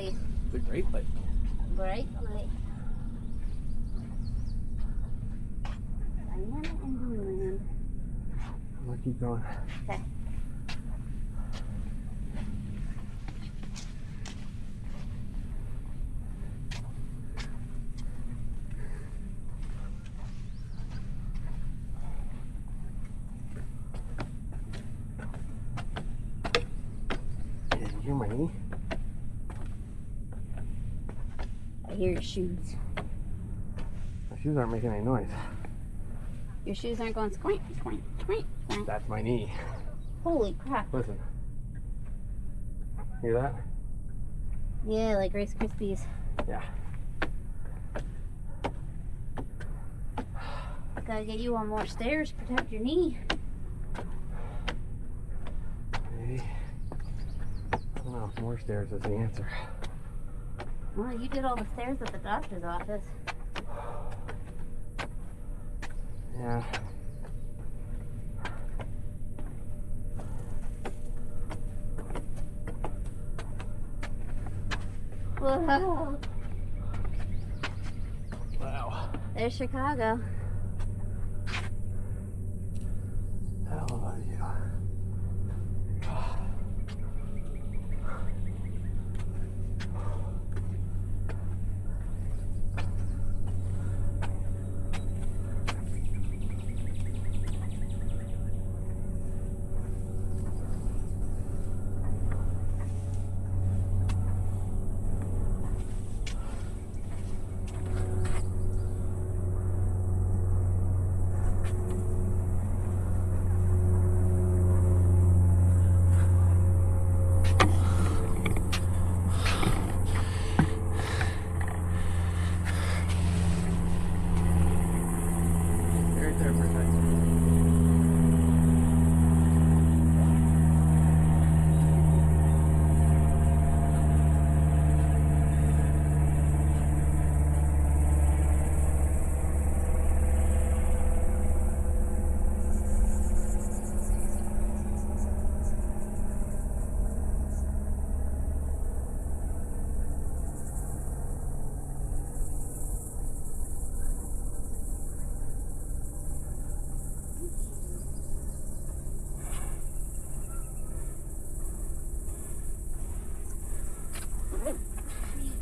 buddy. It's a great lake. Great lake. Diana and Dune. I'm gonna keep going. Okay. Yeah, you hear my knee? I hear your shoes. My shoes aren't making any noise. Your shoes aren't going squint, squint, squint, squint. That's my knee. Holy crap. Listen. Hear that? Yeah, like Rice Krispies. Yeah. Gotta get you on more stairs, protect your knee. Maybe. I don't know. More stairs is the answer. Well, you did all the stairs at the doctor's office. Yeah. Whoa. Wow. There's Chicago. Hell of a view. Right there for a second.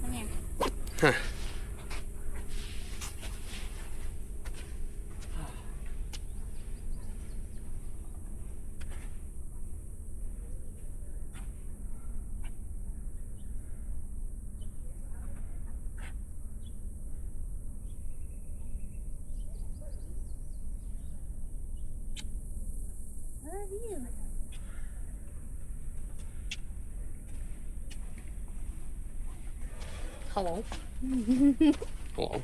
Come here. Huh. Where are you? Hello. Hello.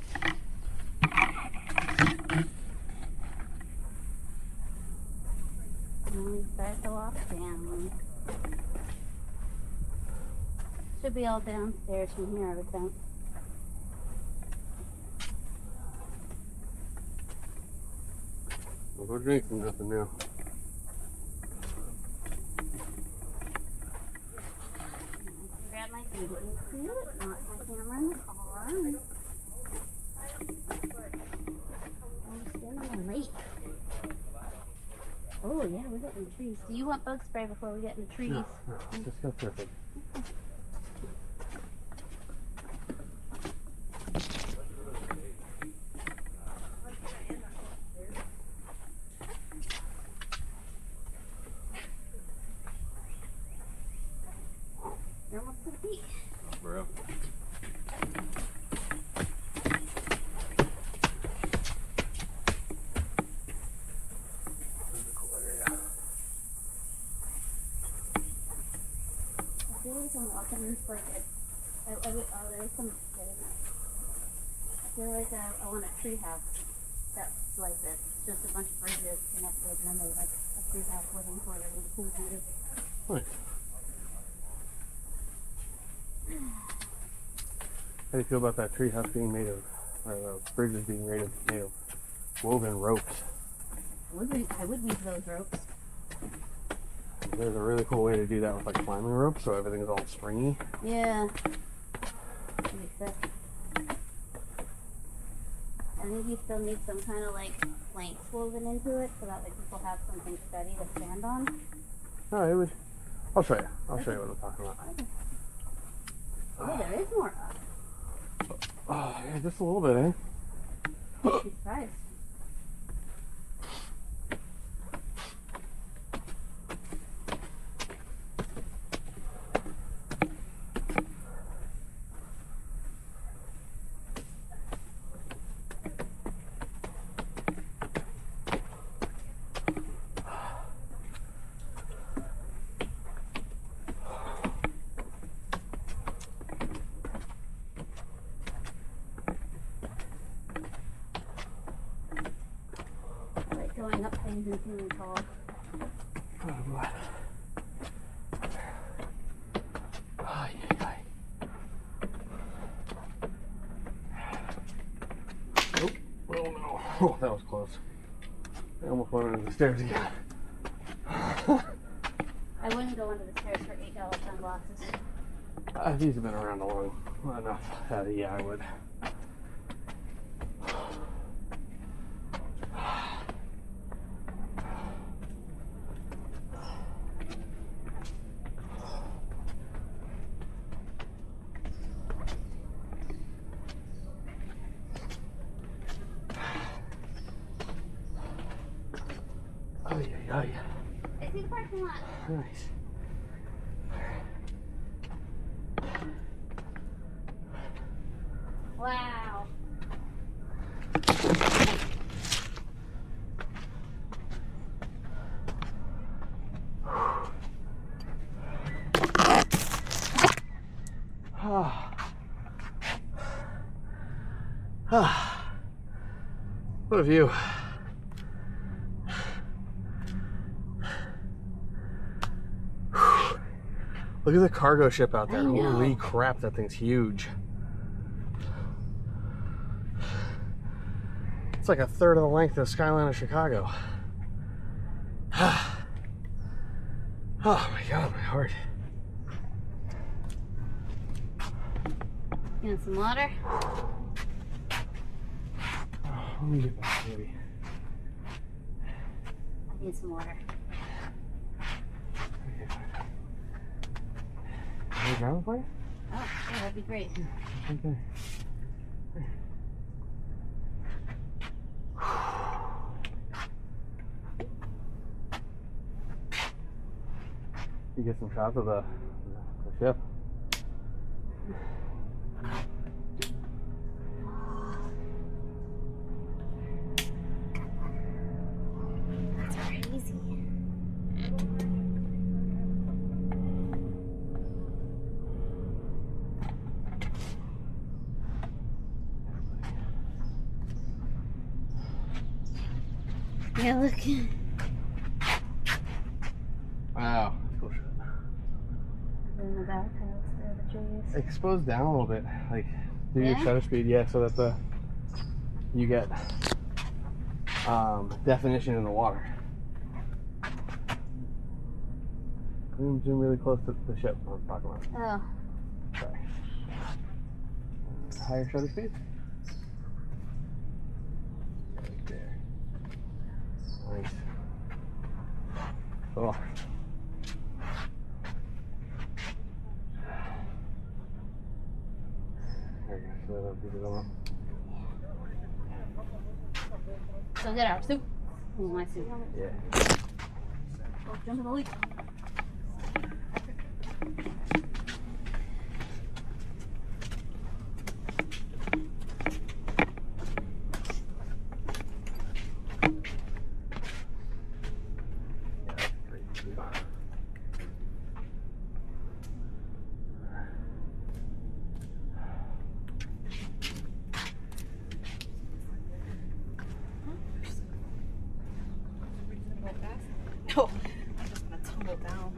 And we start to walk down. Should be all downstairs from here, I would think. We'll go drinking nothing now. Grab my bathing suit, not my camera in the car. I'm still late. Oh yeah, we're getting the trees. Do you want bug spray before we get in the trees? No, just go surfing. You're almost to the beach. Bro. I feel like I'm walking in like there's some. I feel like I want a tree house that's like this. Just a bunch of bridges connected, and then there's like a tree house living quarters and pool view. Nice. How do you feel about that treehouse being made of, or those bridges being made of woven ropes? I would weave those ropes. There's a really cool way to do that with like climbing ropes, so everything is all springy. Yeah. this. I think you still need some kind of like planks woven into it so that like people have something steady to stand on. No, it was. I'll show you. I'll show you what I'm talking about. Oh, there is more rock. Oh, yeah, just a little bit, eh? I'm surprised. Like going up things and feeling tall. Oh, boy. Ay, ay, ay. Oh, oh no. Oh, that was close. I almost went under the stairs again. I wouldn't go under the stairs for $8 sunglasses. These have been around a long enough. Yeah, I would. Ay, ay, ay. I see the parking lot. Nice. Wow. What a view. Look at the cargo ship out there. I know. Holy crap, that thing's huge. It's like a third of the length of the skyline of Chicago. Oh my God, my heart. You want some water? Oh, let me get back, maybe. I need some water. Okay, fine. Can I grab it for you? Oh, yeah, that'd be great. Okay. You get some shots of the ship. That's crazy. Yeah, look. Wow. Cool shot. In the back house there, the trees. Exposed down a little bit, like do your Yeah? shutter speed, yeah, so that you get definition in the water. Zoom really close to the ship. I'm talking about. Oh. Sorry. Higher shutter speed. Right there. Nice. Cool. There you go. So that'll keep it going. So get our soup. Oh, my soup. Yeah. Oh, jump in the leak. No, I'm just gonna tumble down.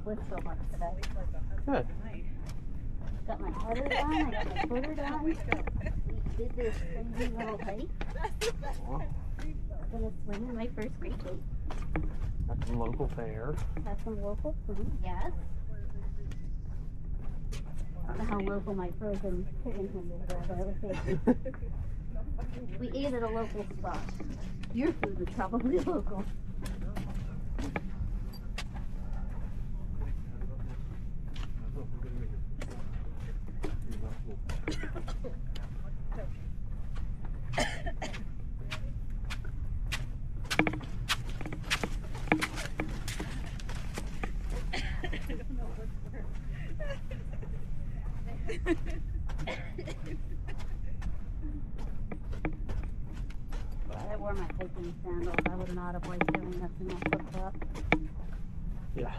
split so much today. Good. Got my header done, I got my footer done. We did this crazy little hike. Wow. Gonna swim in my first great lake. Got some local fare. Have some local food, yes. I don't know how local my frozen chicken tenders are, but I would say we ate at a local spot. Your food was probably local. I wore my hiking sandals. I would not have liked doing this in my flip-flop. Yeah.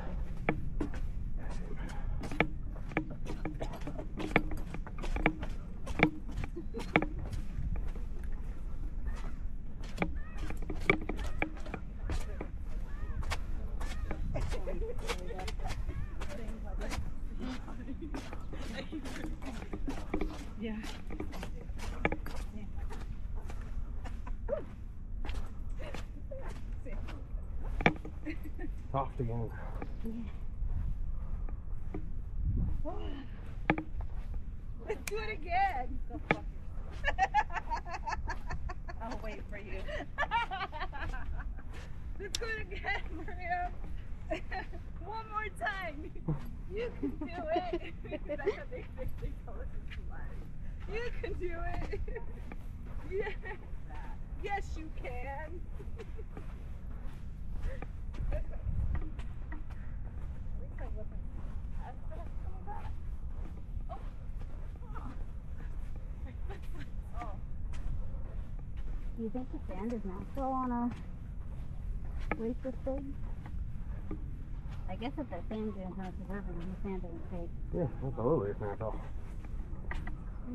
Yeah. Soft again. Let's do it again. I'll wait for you. Let's do it again, Maria. One more time. You can do it. You can do it. Yeah. Yes, you can. Do you think the sand is natural on a lake this big? I guess if the sand dunes not preserving, the sand isn't fake. Yeah, absolutely. It's natural.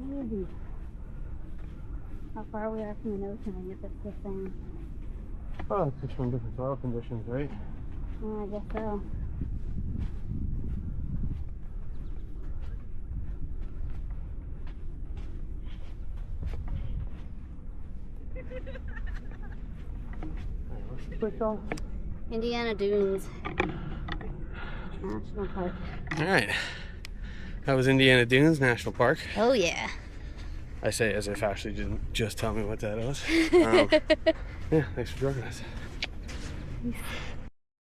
Crazy. How far we are from the ocean if it's the same. Oh, it's just from different soil conditions, right? I guess so. Alright, what's the place called? Indiana Dunes National Park. Alright. That was Indiana Dunes National Park. Oh yeah. I say as if Ashley didn't just tell me what that was. Yeah, thanks for joining us.